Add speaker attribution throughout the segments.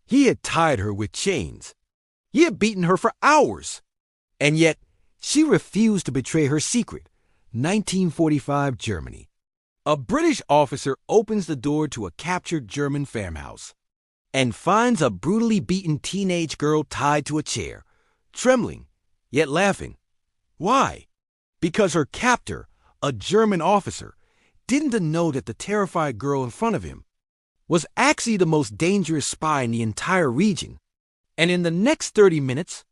Speaker 1: He had tied her with chains. He had beaten her for hours. And yet, she refused to betray her secret. 1945 Germany. A British officer opens the door to a captured German farmhouse and finds a brutally beaten teenage girl tied to a chair, trembling, yet laughing. Why? Because her captor, a German officer, didn't know that the terrified girl in front of him was actually the most dangerous spy in the entire region. And in the next 30 minutes,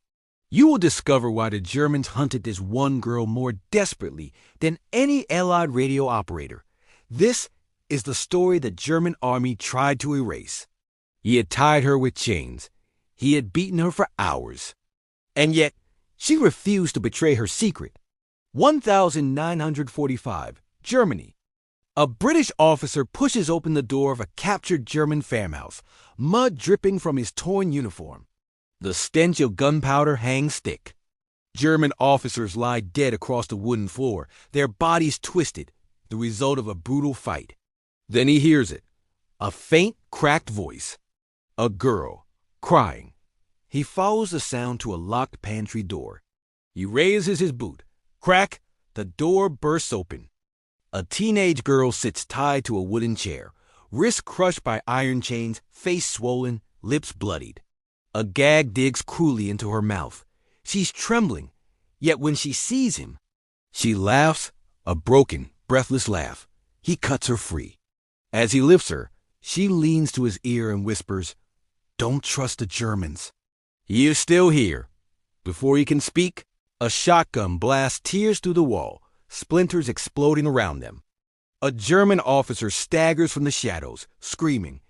Speaker 1: you will discover why the Germans hunted this one girl more desperately than any Allied radio operator. This is the story the German army tried to erase. He had tied her with chains. He had beaten her for hours. And yet, she refused to betray her secret. 1945, Germany. A British officer pushes open the door of a captured German farmhouse, mud dripping from his torn uniform. The stench of gunpowder hangs thick. German officers lie dead across the wooden floor, their bodies twisted, the result of a brutal fight. Then he hears it, a faint, cracked voice. A girl, crying. He follows the sound to a locked pantry door. He raises his boot. Crack, the door bursts open. A teenage girl sits tied to a wooden chair, wrists crushed by iron chains, face swollen, lips bloodied. A gag digs cruelly into her mouth. She's trembling, yet when she sees him, she laughs, a broken, breathless laugh. He cuts her free. As he lifts her, she leans to his ear and whispers, "Don't trust the Germans." He is still here. Before he can speak, a shotgun blasts tears through the wall, splinters exploding around them. A German officer staggers from the shadows, screaming,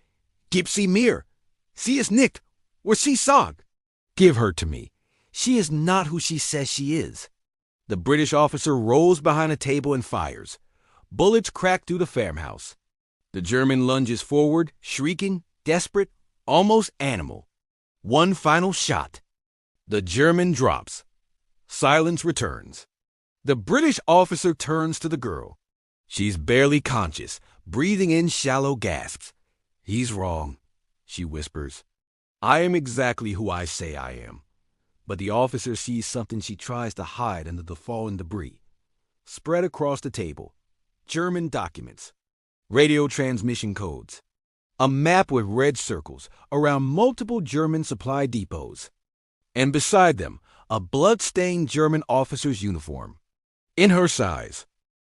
Speaker 1: "Gib sie mir! Sie ist nicht, or sie sagt." Give her to me. She is not who she says she is. The British officer rolls behind a table and fires. Bullets crack through the farmhouse. The German lunges forward, shrieking, desperate, almost animal. One final shot. The German drops. Silence returns. The British officer turns to the girl. She's barely conscious, breathing in shallow gasps. "He's wrong," she whispers. "I am exactly who I say I am." But the officer sees something she tries to hide under the fallen debris. Spread across the table, German documents, radio transmission codes, a map with red circles around multiple German supply depots, and beside them, a blood-stained German officer's uniform. In her size,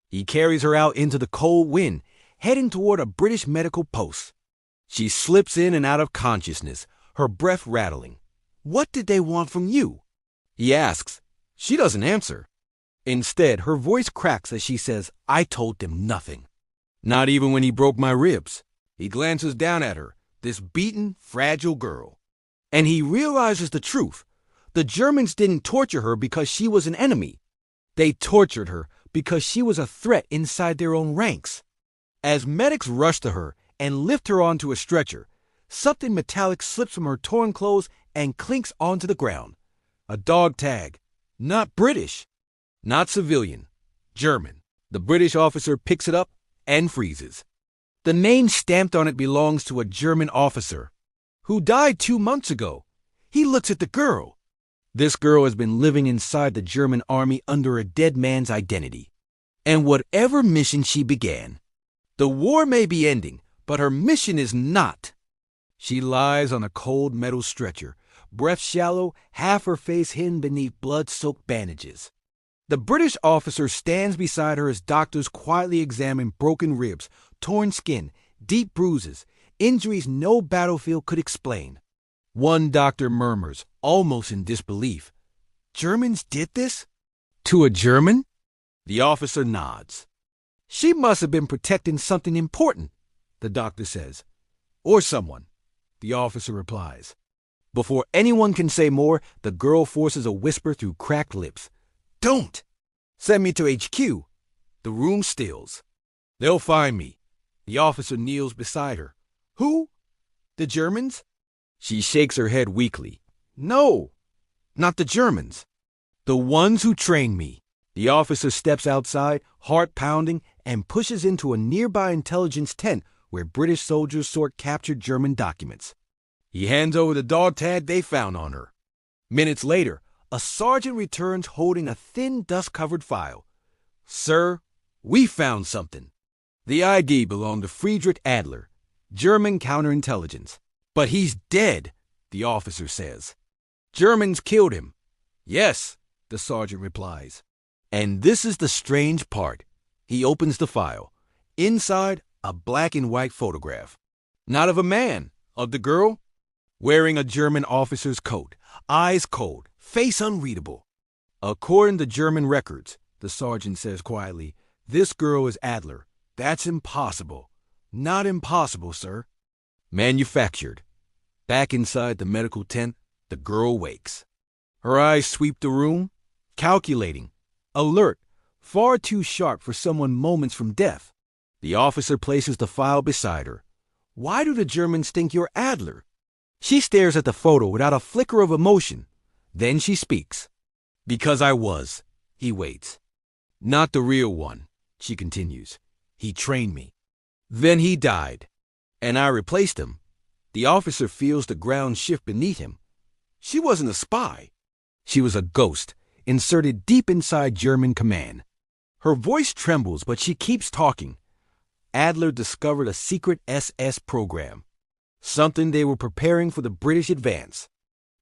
Speaker 1: he carries her out into the cold wind, heading toward a British medical post. She slips in and out of consciousness, her breath rattling. "What did they want from you?" he asks. She doesn't answer. Instead, her voice cracks as she says, "I told them nothing. Not even when he broke my ribs." He glances down at her, this beaten, fragile girl. And he realizes the truth. The Germans didn't torture her because she was an enemy. They tortured her because she was a threat inside their own ranks. As medics rush to her and lift her onto a stretcher, something metallic slips from her torn clothes and clinks onto the ground. A dog tag. Not British. Not civilian. German. The British officer picks it up and freezes. The name stamped on it belongs to a German officer who died 2 months ago. He looks at the girl. This girl has been living inside the German army under a dead man's identity. And whatever mission she began, the war may be ending, but her mission is not. She lies on a cold metal stretcher, breath shallow, half her face hidden beneath blood-soaked bandages. The British officer stands beside her as doctors quietly examine broken ribs, torn skin, deep bruises, injuries no battlefield could explain. One doctor murmurs, almost in disbelief, "Germans did this? To a German?" The officer nods. "She must have been protecting something important," the doctor says. "Or someone," the officer replies. Before anyone can say more, the girl forces a whisper through cracked lips. "Don't! Send me to HQ." The room stills. "They'll find me." The officer kneels beside her. "Who? The Germans?" She shakes her head weakly. "No, not the Germans. The ones who trained me." The officer steps outside, heart pounding, and pushes into a nearby intelligence tent where British soldiers sort captured German documents. He hands over the dog tag they found on her. Minutes later, a sergeant returns holding a thin, dust-covered file. "Sir, we found something." The ID belonged to Friedrich Adler, German counterintelligence. "But he's dead," the officer says. "Germans killed him." "Yes," the sergeant replies. And this is the strange part. He opens the file. Inside, a black and white photograph. Not of a man, of the girl, wearing a German officer's coat, eyes cold, face unreadable. "According to German records," the sergeant says quietly, "this girl is Adler. That's impossible." "Not impossible, sir." Manufactured. Back inside the medical tent, the girl wakes. Her eyes sweep the room, calculating, alert, far too sharp for someone moments from death. The officer places the file beside her. "Why do the Germans think you're Adler?" She stares at the photo without a flicker of emotion. Then she speaks. "Because I was." He waits. "Not the real one," she continues. "He trained me. Then he died, and I replaced him." The officer feels the ground shift beneath him. She wasn't a spy. She was a ghost, inserted deep inside German command. Her voice trembles, but she keeps talking. Adler discovered a secret SS program. Something they were preparing for the British advance.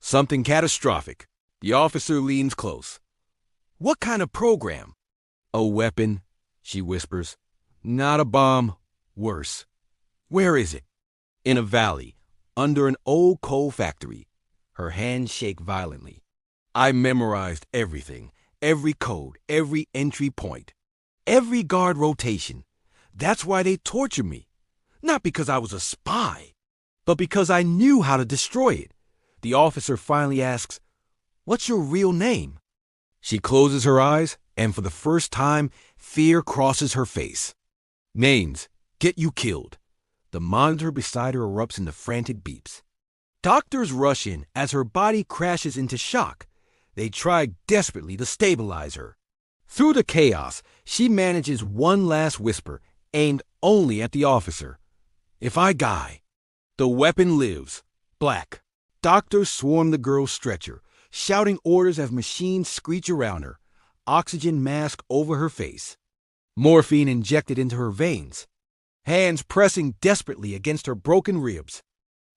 Speaker 1: Something catastrophic. The officer leans close. "What kind of program?" "A weapon," she whispers. "Not a bomb. Worse." "Where is it?" "In a valley, under an old coal factory." Her hands shake violently. "I memorized everything, every code, every entry point, every guard rotation. That's why they tortured me. Not because I was a spy, but because I knew how to destroy it." The officer finally asks, "What's your real name?" She closes her eyes, and for the first time, fear crosses her face. "Names get you killed." The monitor beside her erupts into frantic beeps. Doctors rush in as her body crashes into shock. They try desperately to stabilize her. Through the chaos, she manages one last whisper, aimed only at the officer. "If I die." The weapon lives. Black. Doctors swarm the girl's stretcher, shouting orders as machines screech around her. Oxygen mask over her face. Morphine injected into her veins. Hands pressing desperately against her broken ribs.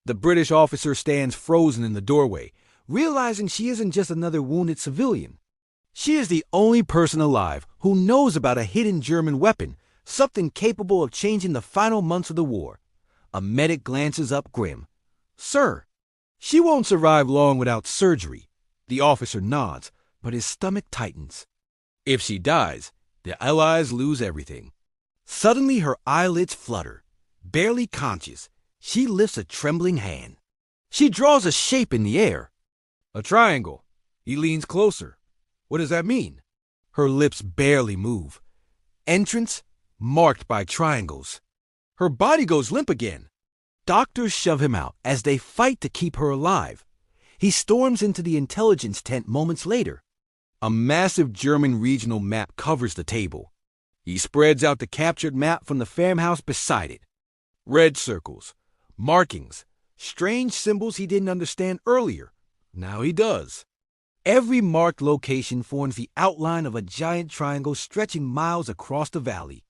Speaker 1: The British officer stands frozen in the doorway, realizing she isn't just another wounded civilian. She is the only person alive who knows about a hidden German weapon, something capable of changing the final months of the war. A medic glances up grim. "Sir, she won't survive long without surgery." The officer nods, but his stomach tightens. If she dies, the Allies lose everything. Suddenly her eyelids flutter. Barely conscious, she lifts a trembling hand. She draws a shape in the air. "A triangle." He leans closer. "What does that mean?" Her lips barely move. Entrance marked by triangles. Her body goes limp again. Doctors shove him out as they fight to keep her alive. He storms into the intelligence tent moments later. A massive German regional map covers the table. He spreads out the captured map from the farmhouse beside it. Red circles, markings, strange symbols he didn't understand earlier. Now he does. Every marked location forms the outline of a giant triangle stretching miles across the valley.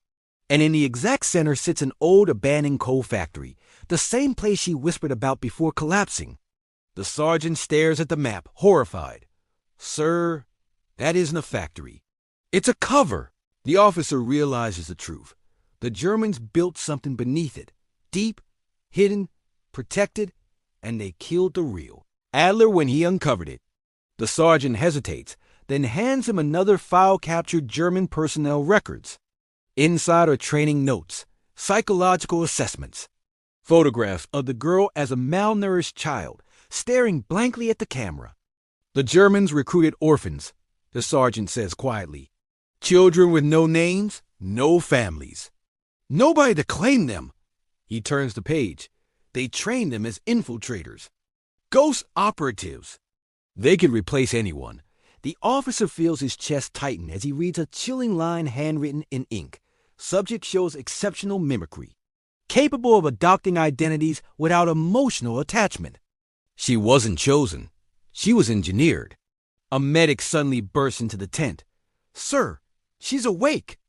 Speaker 1: And in the exact center sits an old abandoned coal factory, the same place she whispered about before collapsing. The sergeant stares at the map, horrified. "Sir, that isn't a factory. It's a cover." The officer realizes the truth. The Germans built something beneath it, deep, hidden, protected, and they killed the real Adler when he uncovered it. The sergeant hesitates, then hands him another file-captured German personnel records. Inside are training notes, psychological assessments, photographs of the girl as a malnourished child, staring blankly at the camera. "The Germans recruited orphans," the sergeant says quietly. "Children with no names, no families. Nobody to claim them." He turns the page. "They trained them as infiltrators. Ghost operatives. They could replace anyone." The officer feels his chest tighten as he reads a chilling line handwritten in ink. Subject shows exceptional mimicry, capable of adopting identities without emotional attachment. She wasn't chosen. She was engineered. A medic suddenly bursts into the tent. "Sir, she's awake,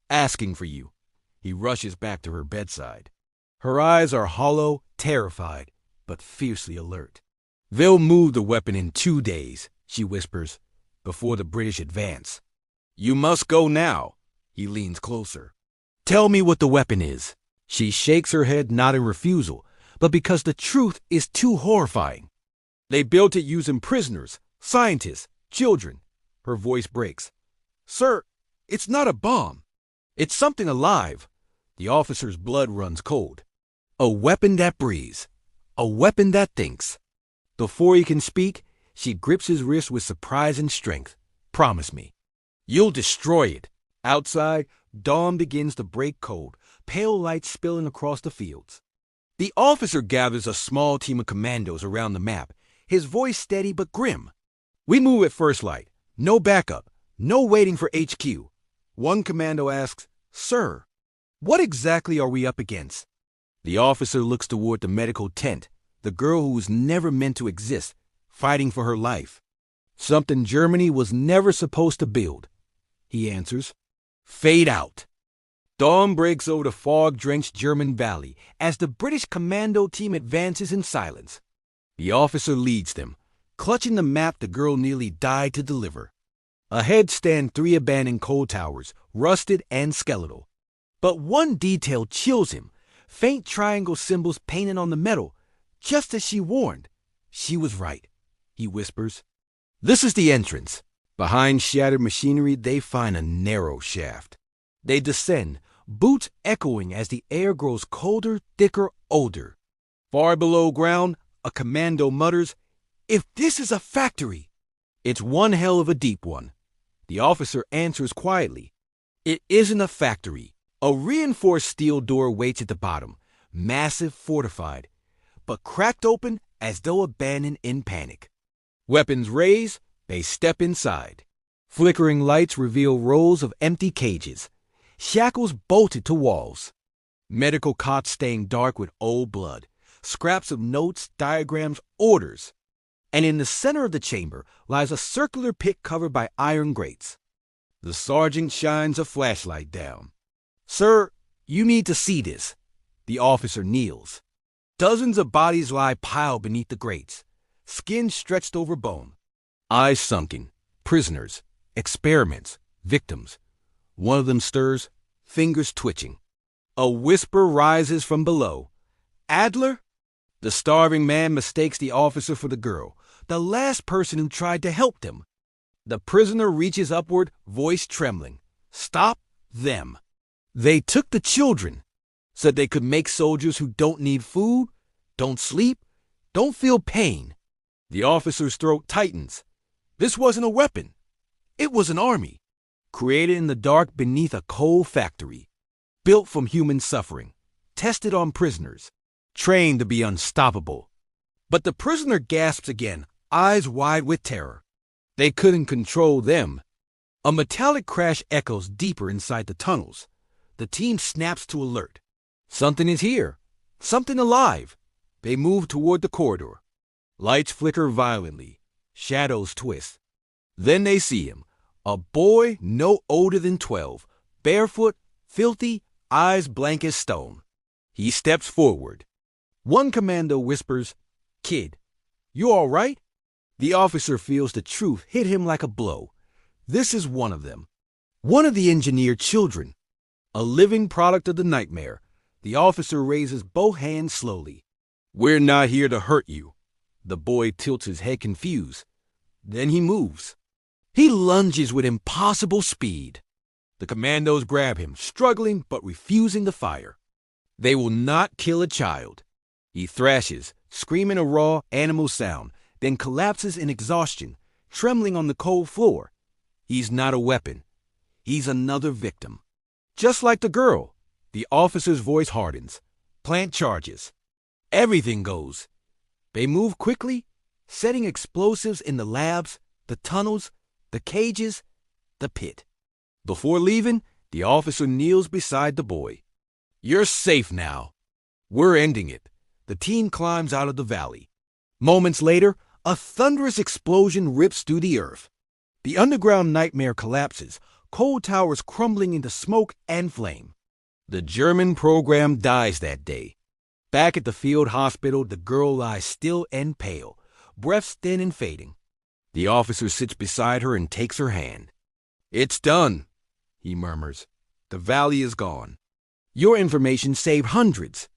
Speaker 1: asking for you." He rushes back to her bedside. Her eyes are hollow, terrified, but fiercely alert. "They'll move the weapon in 2 days," she whispers, "before the British advance. You must go now." He leans closer. "Tell me what the weapon is." She shakes her head, not in refusal, but because the truth is too horrifying. "They built it using prisoners, scientists, children." Her voice breaks. "Sir, it's not a bomb. It's something alive." The officer's blood runs cold. A weapon that breathes. A weapon that thinks. Before he can speak, she grips his wrist with surprising strength. "Promise me. You'll destroy it." Outside, dawn begins to break cold, pale lights spilling across the fields. The officer gathers a small team of commandos around the map, his voice steady but grim. "We move at first light. No backup. No waiting for HQ." One commando asks, "Sir, what exactly are we up against?" The officer looks toward the medical tent, the girl who was never meant to exist, fighting for her life. "Something Germany was never supposed to build." He answers, "Fade out." Dawn breaks over the fog-drenched German valley as the British commando team advances in silence. The officer leads them, clutching the map the girl nearly died to deliver. Ahead stand 3 abandoned coal towers, rusted and skeletal. But one detail chills him, faint triangle symbols painted on the metal, just as she warned. She was right, he whispers. This is the entrance. Behind shattered machinery, they find a narrow shaft. They descend, boots echoing as the air grows colder, thicker, older. Far below ground, a commando mutters, "If this is a factory!" It's one hell of a deep one. The officer answers quietly, "It isn't a factory." A reinforced steel door waits at the bottom, massive, fortified, but cracked open as though abandoned in panic. Weapons raised, they step inside. Flickering lights reveal rows of empty cages, shackles bolted to walls. Medical cots stained dark with old blood, scraps of notes, diagrams, orders. And in the center of the chamber lies a circular pit covered by iron grates. The sergeant shines a flashlight down. "Sir, you need to see this." The officer kneels. Dozens of bodies lie piled beneath the grates, skin stretched over bone. Eyes sunken, prisoners, experiments, victims. One of them stirs, fingers twitching. A whisper rises from below. "Adler?" The starving man mistakes the officer for the girl, the last person who tried to help them. The prisoner reaches upward, voice trembling. "Stop them. They took the children, said they could make soldiers who don't need food, don't sleep, don't feel pain." The officer's throat tightens. This wasn't a weapon. It was an army, created in the dark beneath a coal factory, built from human suffering, tested on prisoners, trained to be unstoppable. But the prisoner gasps again, eyes wide with terror. They couldn't control them. A metallic crash echoes deeper inside the tunnels. The team snaps to alert. Something is here. Something alive. They move toward the corridor. Lights flicker violently. Shadows twist. Then they see him. A boy no older than 12. Barefoot, filthy, eyes blank as stone. He steps forward. One commando whispers, "Kid, you all right?" The officer feels the truth hit him like a blow. This is one of them. One of the engineered children. A living product of the nightmare. The officer raises both hands slowly. "We're not here to hurt you." The boy tilts his head confused. Then he moves. He lunges with impossible speed. The commandos grab him, struggling but refusing to fire. They will not kill a child. He thrashes, screaming a raw, animal sound, then collapses in exhaustion, trembling on the cold floor. He's not a weapon. He's another victim. Just like the girl, the officer's voice hardens. Plant charges. Everything goes. They move quickly, setting explosives in the labs, the tunnels, the cages, the pit. Before leaving, the officer kneels beside the boy. "You're safe now. We're ending it." The team climbs out of the valley. Moments later, a thunderous explosion rips through the earth. The underground nightmare collapses, cold towers crumbling into smoke and flame. The German program dies that day. Back at the field hospital, the girl lies still and pale, breath thin and fading. The officer sits beside her and takes her hand. "It's done," he murmurs. "The valley is gone. Your information saved hundreds,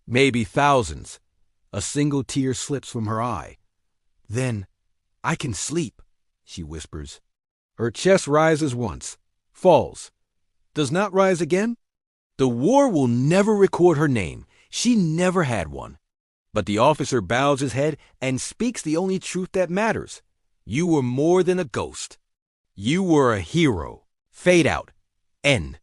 Speaker 1: maybe thousands." A single tear slips from her eye. "Then I can sleep," she whispers. Her chest rises once, falls, does not rise again. The war will never record her name. She never had one. But the officer bows his head and speaks the only truth that matters. You were more than a ghost. You were a hero. Fade out. End.